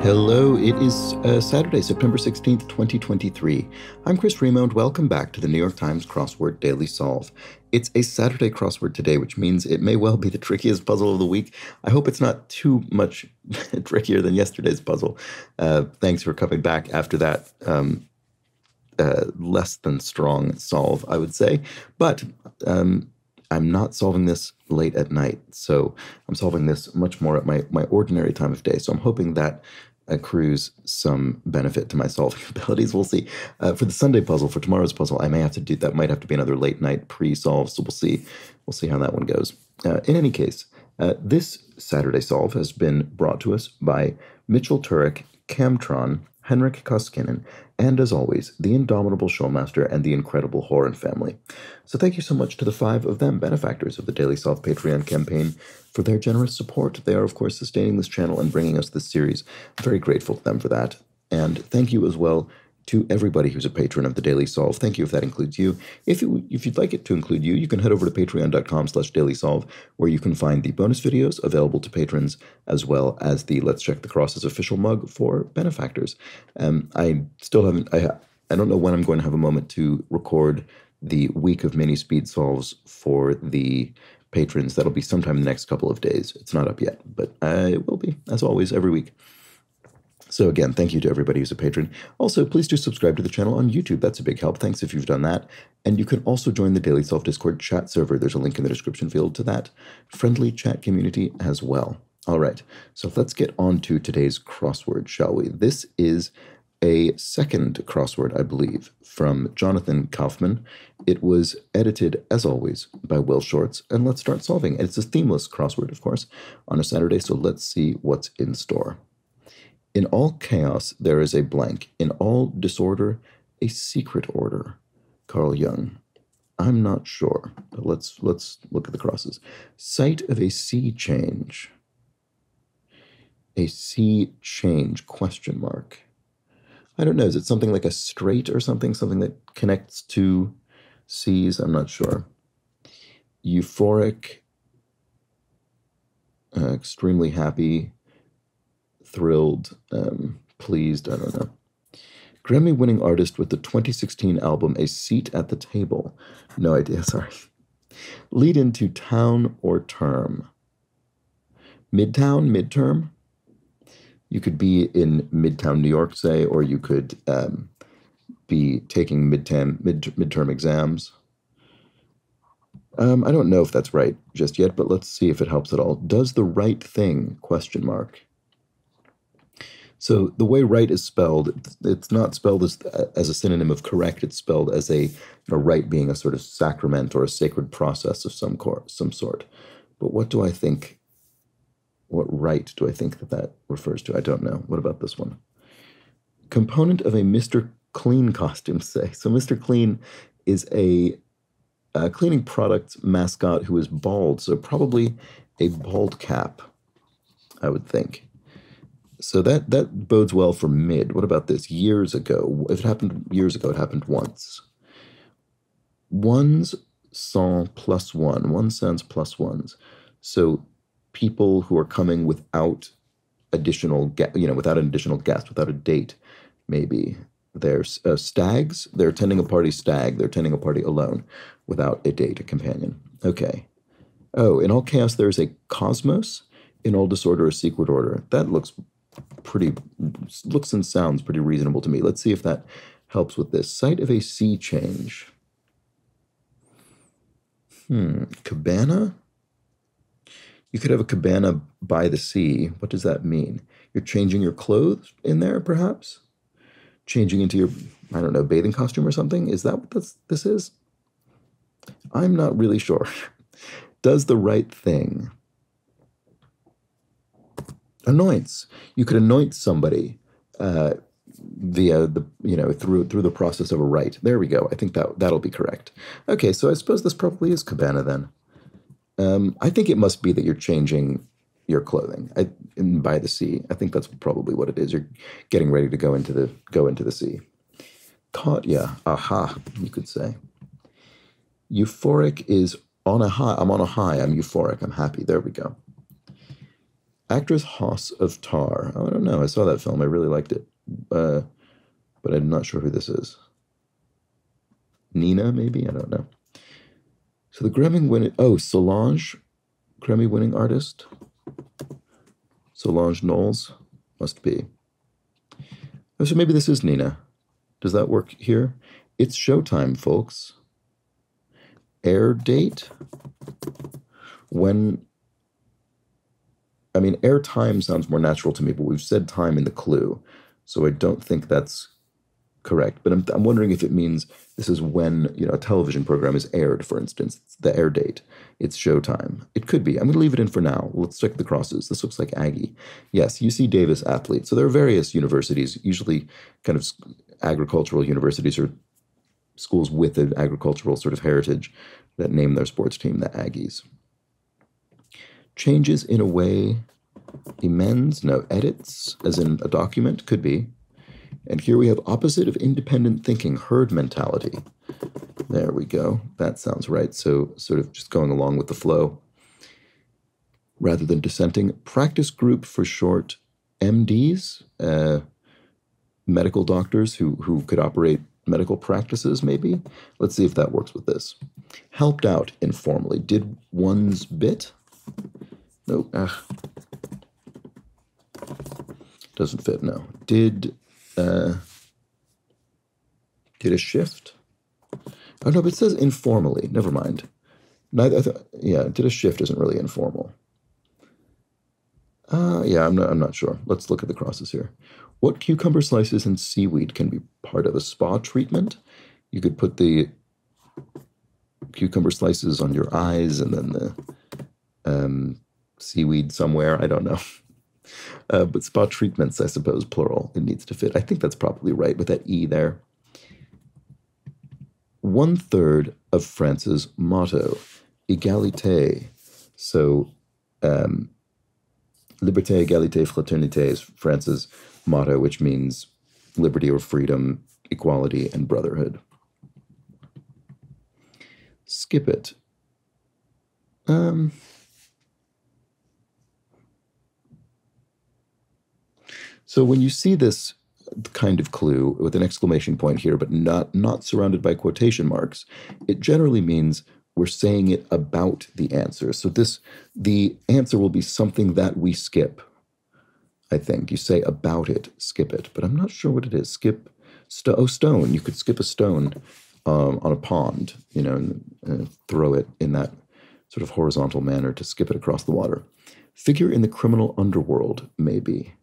Hello, it is Saturday, September 16th, 2023. I'm Chris Remo, and welcome back to the New York Times Crossword Daily Solve. It's a Saturday crossword today, which means it may well be the trickiest puzzle of the week. I hope it's not too much trickier than yesterday's puzzle. Thanks for coming back after that less than strong solve, I would say. But I'm not solving this late at night, so I'm solving this much more at my ordinary time of day. So I'm hoping that accrues some benefit to my solving abilities. We'll see. For the Sunday puzzle, for tomorrow's puzzle, I may have to do that. Might have to be another late night pre-solve. So we'll see. We'll see how that one goes. In any case, this Saturday solve has been brought to us by Mitchell Turek, Camtron, Henrik Koskinen, and as always, the indomitable Showmaster and the incredible Horan family. So thank you so much to the 5 of them, benefactors of the Daily Solve Patreon campaign, for their generous support. They are, of course, sustaining this channel and bringing us this series. I'm very grateful to them for that. And thank you as well to everybody who's a patron of the Daily Solve. Thank you if that includes you. If you'd like it to include you, you can head over to patreon.com/dailysolve, where you can find the bonus videos available to patrons, as well as the Let's Check the Crosses official mug for benefactors. I still haven't, I don't know when I'm going to have a moment to record the week of mini speed solves for the patrons. That'll be sometime in the next couple of days. It's not up yet, but it will be, as always, every week. So again, thank you to everybody who's a patron. Also, please do subscribe to the channel on YouTube. That's a big help. Thanks if you've done that. And you can also join the Daily Solve Discord chat server. There's a link in the description field to that friendly chat community as well. All right, so let's get on to today's crossword, shall we? This is a second crossword, I believe, from Jonathan Kaufman. It was edited, as always, by Will Shorts. And let's start solving. And it's a themeless crossword, of course, on a Saturday. So let's see what's in store. In all chaos, there is a blank. In all disorder, a secret order. Carl Jung. I'm not sure, but let's look at the crosses. Sight of a sea change. A sea change, question mark. I don't know, is it something like a strait or something? Something that connects two seas? I'm not sure. Euphoric. Extremely happy. Thrilled, pleased, I don't know. Grammy-winning artist with the 2016 album A Seat at the Table. No idea, sorry. Lead into town or term. Midtown, midterm. You could be in Midtown, New York, say, or you could be taking midterm exams. I don't know if that's right just yet, but let's see if it helps at all. Does the right thing, question mark. So the way right is spelled, it's not spelled as a synonym of correct. It's spelled as a right being a sort of sacrament or a sacred process of some sort. But what do I think? What right do I think that refers to? I don't know. What about this one? Component of a Mr. Clean costume, say. So Mr. Clean is a cleaning products mascot who is bald. So probably a bald cap, I would think. So that bodes well for mid. What about this? Years ago. If it happened years ago, it happened once. Ones sans plus one. 1 cents plus ones. So people who are coming without additional, without an additional guest, without a date, maybe. There's stags. They're attending a party stag. They're attending a party alone without a date, a companion. Okay. Oh, in all chaos, there's a cosmos. In all disorder, a secret order. That looks and sounds pretty reasonable to me. Let's see if that helps with this. Sight of a sea change. Cabana? You could have a cabana by the sea. What does that mean? You're changing your clothes in there, perhaps? Changing into your, I don't know, bathing costume or something? Is that what this is? I'm not really sure. Does the right thing. Anoints. You could anoint somebody via through the process of a rite. There we go. I think that'll be correct. Okay, so I suppose this probably is cabana then. I think it must be that you're changing your clothing by the sea. I think that's probably what it is. You're getting ready to go into the sea. Caught, yeah. Aha, you could say. Euphoric is on a high. I'm on a high. I'm euphoric. I'm happy. There we go. Actress Haas of Tar. Oh, I don't know. I saw that film. I really liked it. But I'm not sure who this is. Nina, maybe? I don't know. So the Grammy winning, oh, Solange, Grammy winning artist. Solange Knowles, must be. Oh, so maybe this is Nina. Does that work here? It's showtime, folks. Air date? When, I mean, air time sounds more natural to me, but we've said time in the clue, so I don't think that's correct. But I'm wondering if it means this is when, you know, a television program is aired, for instance. It's the air date. It's showtime. It could be. I'm going to leave it in for now. Let's check the crosses. This looks like Aggie. Yes, UC Davis athlete. So there are various universities, usually kind of agricultural universities or schools with an agricultural sort of heritage that name their sports team the Aggies. Changes in a way, amends, no, edits, as in a document, could be. And here we have opposite of independent thinking, herd mentality. There we go. That sounds right. So sort of just going along with the flow. Rather than dissenting, practice group for short, MDs, medical doctors who could operate medical practices, maybe. Let's see if that works with this. Helped out informally. Did one's bit? Nope. Doesn't fit, no. Did a shift? Oh, no, but it says informally. Never mind. Yeah, did a shift isn't really informal. Yeah, I'm not sure. Let's look at the crosses here. What cucumber slices and seaweed can be part of a spa treatment? You could put the cucumber slices on your eyes and then the seaweed somewhere. I don't know. But spa treatments, I suppose, plural. It needs to fit. I think that's probably right with that E there. 1/3 of France's motto, égalité. So, liberté, égalité, fraternité is France's motto, which means liberty or freedom, equality, and brotherhood. Skip it. So when you see this kind of clue with an exclamation point here, but not surrounded by quotation marks, it generally means we're saying it about the answer. So the answer will be something that we skip. I think you say about it, skip it, but I'm not sure what it is. Skip, stone. You could skip a stone on a pond, you know, and throw it in that sort of horizontal manner to skip it across the water. Figure in the criminal underworld, maybe.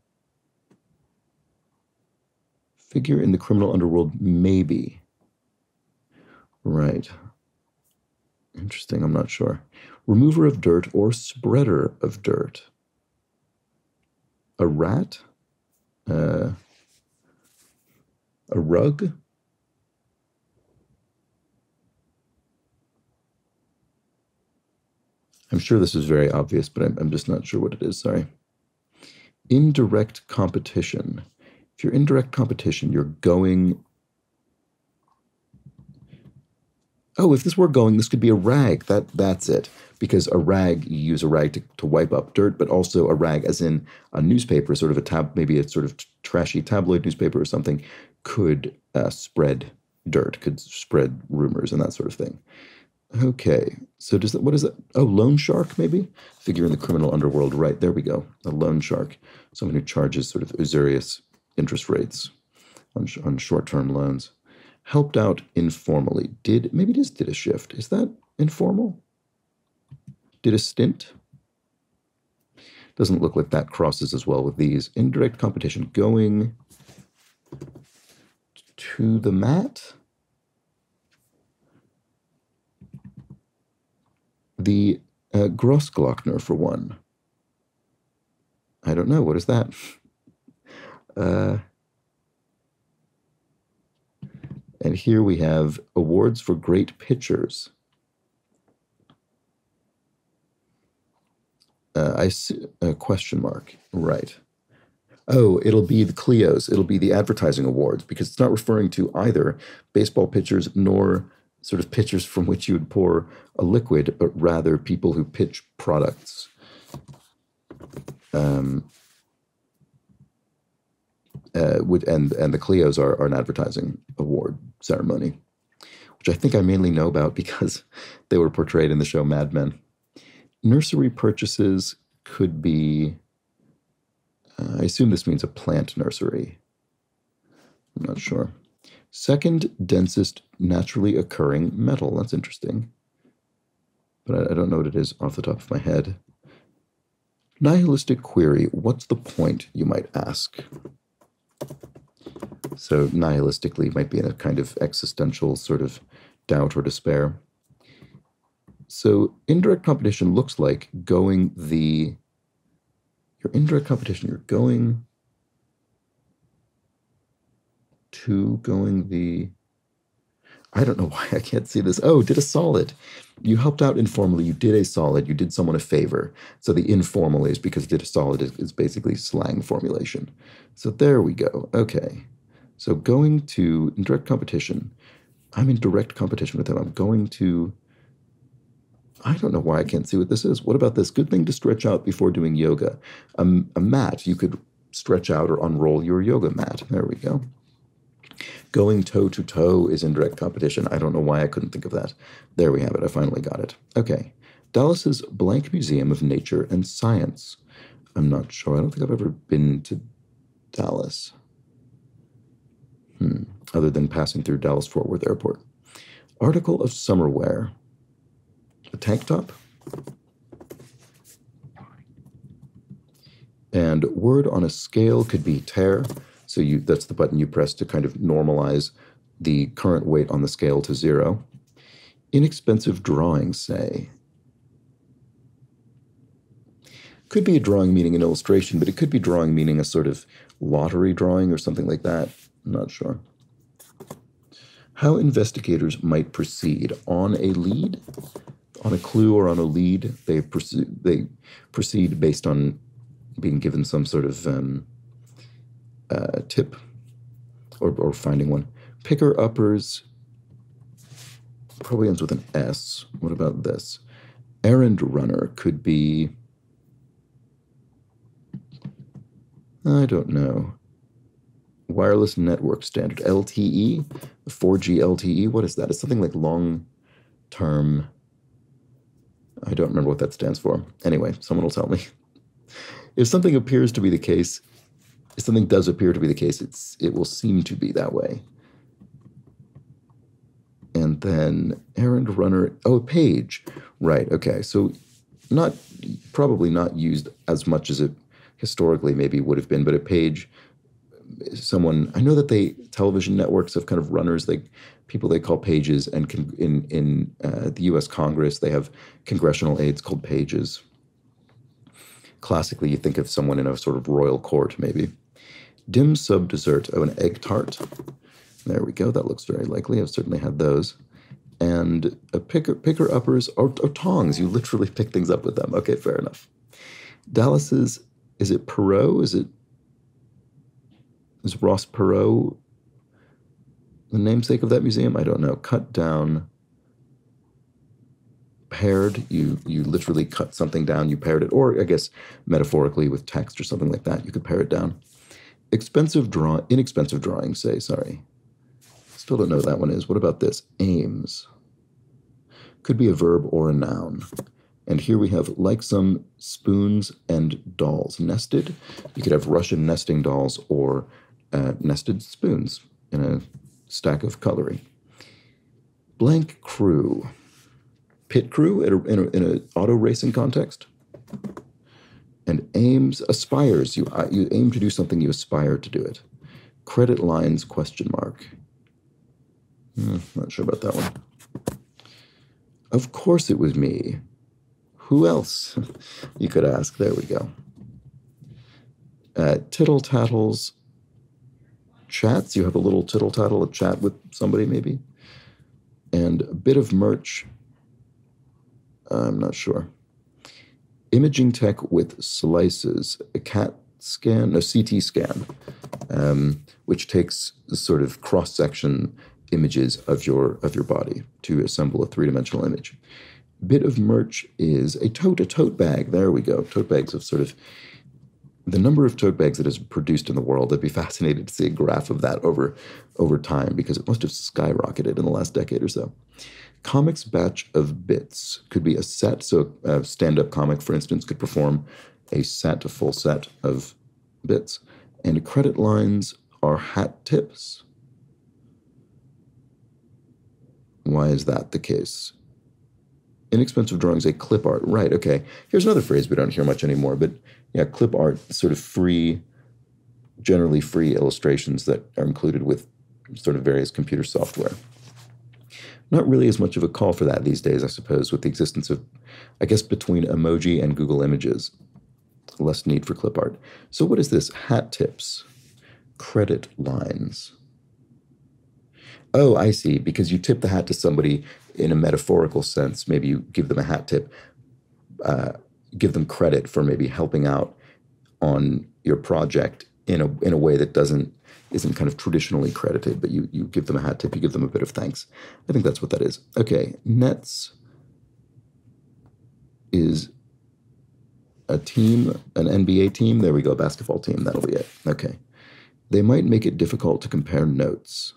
Figure in the criminal underworld, maybe. Right. Interesting, I'm not sure. Remover of dirt or spreader of dirt. A rat? A rug? I'm sure this is very obvious, but I'm just not sure what it is, sorry. Indirect competition. If you're in direct competition, you're going... Oh, if this were going, this could be a rag. That's it. Because a rag, you use a rag to wipe up dirt, but also a rag, as in a newspaper, sort of maybe a sort of trashy tabloid newspaper or something, could spread dirt, could spread rumors and that sort of thing. Okay, so what is that? Oh, loan shark, maybe? Figure in the criminal underworld. Right, there we go. A loan shark. Someone who charges sort of usurious interest rates on short-term loans. Helped out informally. Maybe it did a shift. Is that informal? Did a stint? Doesn't look like that crosses as well with these. Indirect competition. Going to the mat. The Grossglockner for one. I don't know. What is that? And here we have awards for great pictures. I see a question mark. Right. Oh, it'll be the Clios. It'll be the advertising awards, because it's not referring to either baseball pitchers nor sort of pitchers from which you would pour a liquid, but rather people who pitch products. And the Clios are an advertising award ceremony, which I think I mainly know about because they were portrayed in the show Mad Men. Nursery purchases could be, I assume this means a plant nursery. I'm not sure. Second densest naturally occurring metal. That's interesting. But I don't know what it is off the top of my head. Nihilistic query. What's the point, you might ask? So nihilistically might be in a kind of existential sort of doubt or despair. So indirect competition looks like going the... Your indirect competition, you're going the... I don't know why I can't see this. Oh, did a solid. You helped out informally. You did a solid. You did someone a favor. So the informal is because did a solid is basically slang formulation. So there we go. Okay. So going to indirect competition. I'm in direct competition with him. I'm going to... I don't know why I can't see what this is. What about this? Good thing to stretch out before doing yoga. A mat. You could stretch out or unroll your yoga mat. There we go. Going toe-to-toe is indirect competition. I don't know why I couldn't think of that. There we have it. I finally got it. Okay. Dallas's Blank Museum of Nature and Science. I'm not sure. I don't think I've ever been to Dallas. Other than passing through Dallas-Fort Worth Airport. Article of summer wear. A tank top. And word on a scale could be tear. So that's the button you press to kind of normalize the current weight on the scale to 0. Inexpensive drawing, say. Could be a drawing meaning an illustration, but it could be drawing meaning a sort of lottery drawing or something like that. I'm not sure. How investigators might proceed on a lead, on a clue or on a lead. They proceed based on being given some sort of tip or finding one. Picker-uppers probably ends with an S. What about this? Errand runner could be... I don't know. Wireless network standard. LTE? 4G LTE? What is that? It's something like long-term... I don't remember what that stands for. Anyway, someone will tell me. If something appears to be the case... If something does appear to be the case, it will seem to be that way. And then errand runner, oh, page. Right, okay. So probably not used as much as it historically maybe would have been, but a page, someone, I know that television networks have kind of runners, people they call pages, and in the U.S. Congress, they have congressional aides called pages. Classically, you think of someone in a sort of royal court, maybe. Dim sub dessert. Oh, an egg tart. There we go. That looks very likely. I've certainly had those. And a picker-uppers or tongs. You literally pick things up with them. Okay, fair enough. Dallas's, is it Perot? Is Ross Perot the namesake of that museum? I don't know. Cut down. Pared, you literally cut something down, you pared it, or I guess metaphorically with text or something like that, you could pare it down. Inexpensive drawing, say, sorry. Still don't know what that one is. What about this? Aims. Could be a verb or a noun. And here we have like some spoons and dolls. Nested. You could have Russian nesting dolls or nested spoons in a stack of cutlery. Blank crew. Pit crew in an auto racing context. And aspires. You aim to do something, you aspire to do it. Credit lines, question mark. Not sure about that one. Of course it was me. Who else? You could ask. There we go. Tittle tattles. Chats. You have a little tittle tattle, a chat with somebody maybe. And a bit of merch. I'm not sure. Imaging tech with slices, a CT scan, which takes sort of cross-section images of your body to assemble a three-dimensional image. Bit of merch is a tote bag. There we go. Tote bags have sort of the number of tote bags that is produced in the world, I'd be fascinated to see a graph of that over time because it must have skyrocketed in the last decade or so. Comics batch of bits could be a set. So a stand-up comic, for instance, could perform a full set of bits. And credit lines are hat tips. Why is that the case? Inexpensive drawings, a clip art. Right, okay. Here's another phrase we don't hear much anymore, but yeah, clip art, sort of free, generally free illustrations that are included with sort of various computer software. Not really as much of a call for that these days, I suppose, with the existence of, I guess, between emoji and Google Images. Less need for clip art. So what is this? Hat tips. Credit lines. Oh, I see. Because you tip the hat to somebody in a metaphorical sense. Maybe you give them a hat tip, give them credit for maybe helping out on your project in a way that isn't kind of traditionally credited, but you give them a hat tip, you give them a bit of thanks. I think that's what that is. Okay, Nets is a team, an NBA team. There we go, basketball team. That'll be it. Okay. They might make it difficult to compare notes.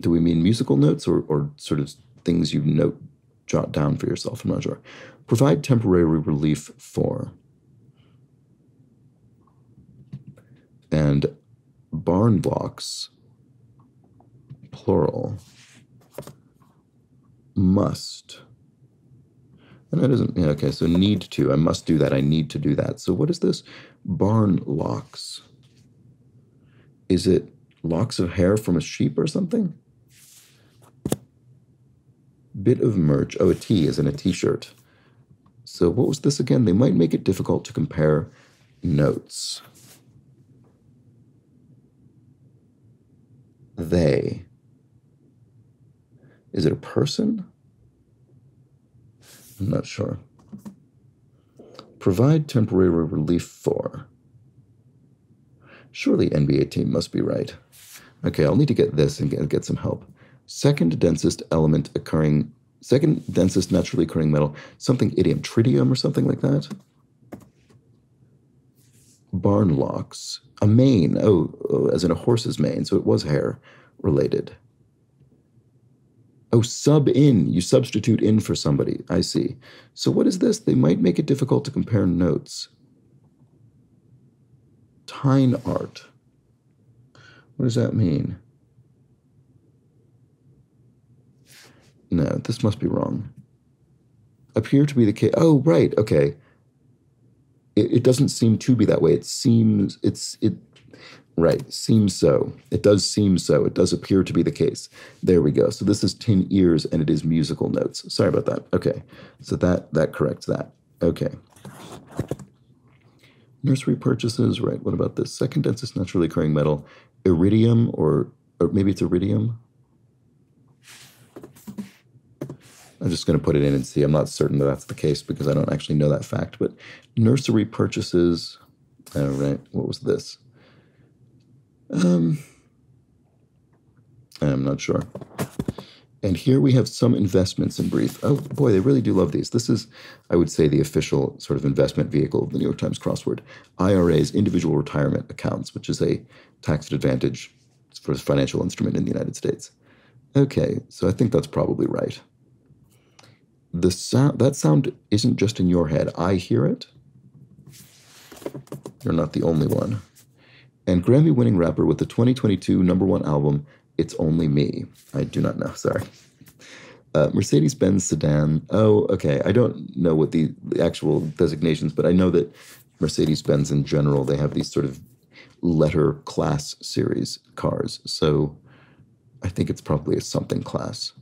Do we mean musical notes or sort of things you jot down for yourself? I'm not sure. Provide temporary relief for. And barn blocks, plural, must. And that isn't, yeah, okay, so need to. I must do that. I need to do that. So what is this? Barn locks. Is it locks of hair from a sheep or something? Bit of merch. Oh, a tee is in a t-shirt. So what was this again? They might make it difficult to compare notes. They. Is it a person? I'm not sure. Provide temporary relief for. Surely NBA team must be right. Okay, I'll need to get this and get some help. Second densest naturally occurring metal, something idiom, tritium or something like that. Barn locks, a mane, as in a horse's mane, so it was hair related. Oh, sub in, you substitute in for somebody, I see. So what is this? They might make it difficult to compare notes. Tine art. What does that mean? No, this must be wrong. Appear to be the case. Oh, right, okay. It doesn't seem to be that way. It seems, right, seems so. It does seem so. It does appear to be the case. There we go. So this is tin ears and it is musical notes. Sorry about that. Okay, so that corrects that. Okay. Nursery purchases, right, what about this? Second densest naturally occurring metal, iridium, or maybe it's iridium? I'm just going to put it in and see. I'm not certain that that's the case because I don't actually know that fact. But nursery purchases, all right, what was this? I'm not sure. And here we have some investments in brief. Oh, boy, they really do love these. This is, I would say, the official sort of investment vehicle of the New York Times Crossword. IRAs, individual retirement accounts, which is a tax advantage for a financial instrument in the United States. Okay, so I think that's probably right. That sound isn't just in your head. I hear it. You're not the only one. And Grammy-winning rapper with the 2022 #1 album, It's Only Me. I do not know, sorry. Mercedes-Benz sedan. Oh, okay. I don't know what the actual designations, but I know that Mercedes-Benz in general, they have these sort of letter class series cars. So I think it's probably a something class.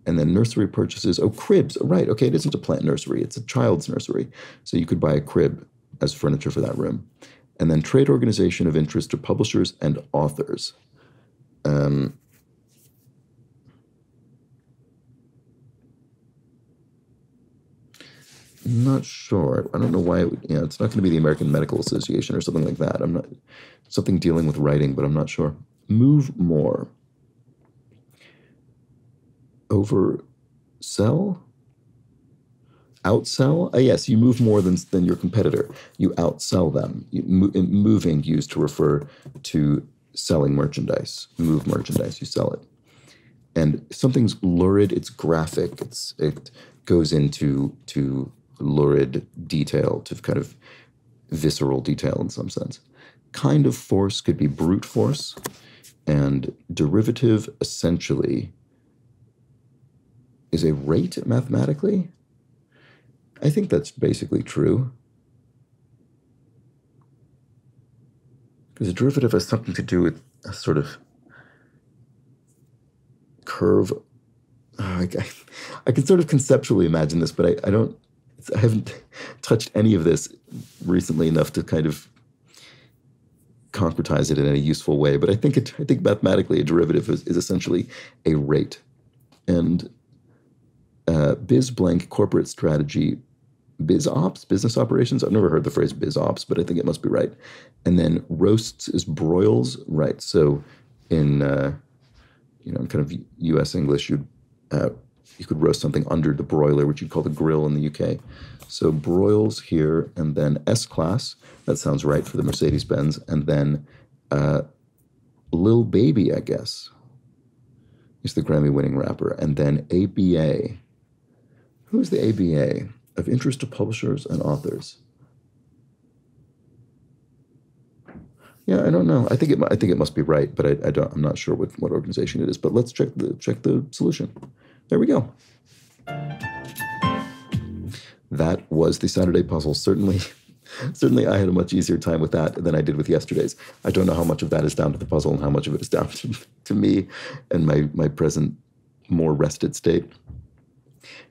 And then nursery purchases. Oh, cribs. Right. Okay. It isn't a plant nursery. It's a child's nursery. So you could buy a crib as furniture for that room. And then trade organization of interest to publishers and authors. Not sure. I don't know why it's not going to be the American Medical Association or something like that. I'm not something dealing with writing, but I'm not sure. Move more. Oversell? Outsell? Yes, you move more than your competitor. You outsell them. Moving used to refer to selling merchandise. Move merchandise, you sell it. And if something's lurid, it's graphic. It goes into lurid detail, to kind of visceral detail in some sense. Kind of force could be brute force. And derivative essentially is a rate mathematically. I think that's basically true. Because a derivative has something to do with a sort of curve. I can sort of conceptually imagine this, but I haven't touched any of this recently enough to kind of concretize it in a useful way. But I think mathematically a derivative is essentially a rate. And biz blank corporate strategy, biz ops, business operations. I've never heard the phrase biz ops, but I think it must be right. And then roasts is broils, right? So in in kind of U.S. English, you could roast something under the broiler, which you'd call the grill in the UK. So broils here, and then S-Class. That sounds right for the Mercedes-Benz. And then Lil Baby, I guess, is the Grammy-winning rapper. And then ABA. Who's the ABA? Of interest to publishers and authors. Yeah, I don't know. I think it must be right, but I'm not sure what organization it is. But let's check the solution. There we go. That was the Saturday puzzle. Certainly I had a much easier time with that than I did with yesterday's. I don't know how much of that is down to the puzzle and how much of it is down to me and my present more rested state.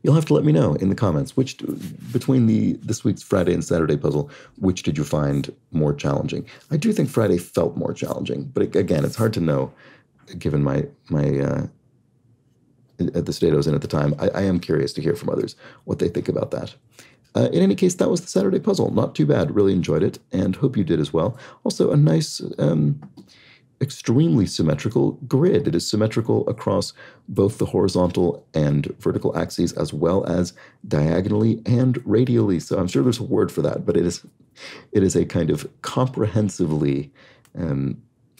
You'll have to let me know in the comments between this week's Friday and Saturday puzzle, which did you find more challenging? I do think Friday felt more challenging, but again, it's hard to know given my at the state I was in at the time. I am curious to hear from others what they think about that. In any case, that was the Saturday puzzle. Not too bad. Really enjoyed it, and hope you did as well. Also, a nice, extremely symmetrical grid. It is symmetrical across both the horizontal and vertical axes, as well as diagonally and radially. So I'm sure there's a word for that, but it is a kind of comprehensively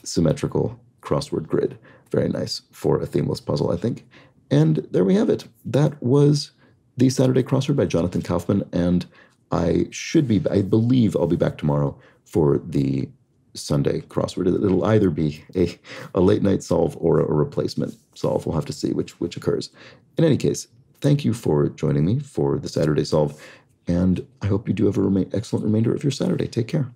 symmetrical crossword grid. Very nice for a themeless puzzle, I think. And there we have it. That was the Saturday Crossword by Jonathan Kaufman, and I believe I'll be back tomorrow for the Sunday crossword. It'll either be a late night solve or a replacement solve. We'll have to see which occurs. In any case, thank you for joining me for the Saturday solve, and I hope you do have an excellent remainder of your Saturday. Take care.